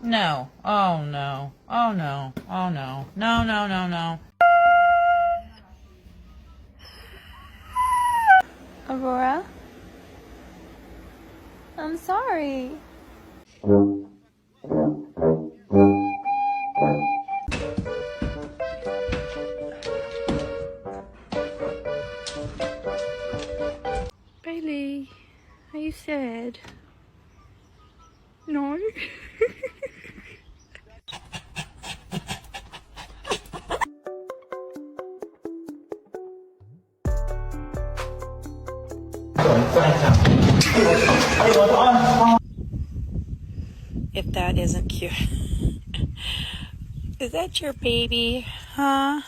No. Oh no. Oh no. Oh no. No, no, no, no. Aurora? I'm sorry. Bailey, are you sad? No? If that isn't cute. Is that your baby? Huh?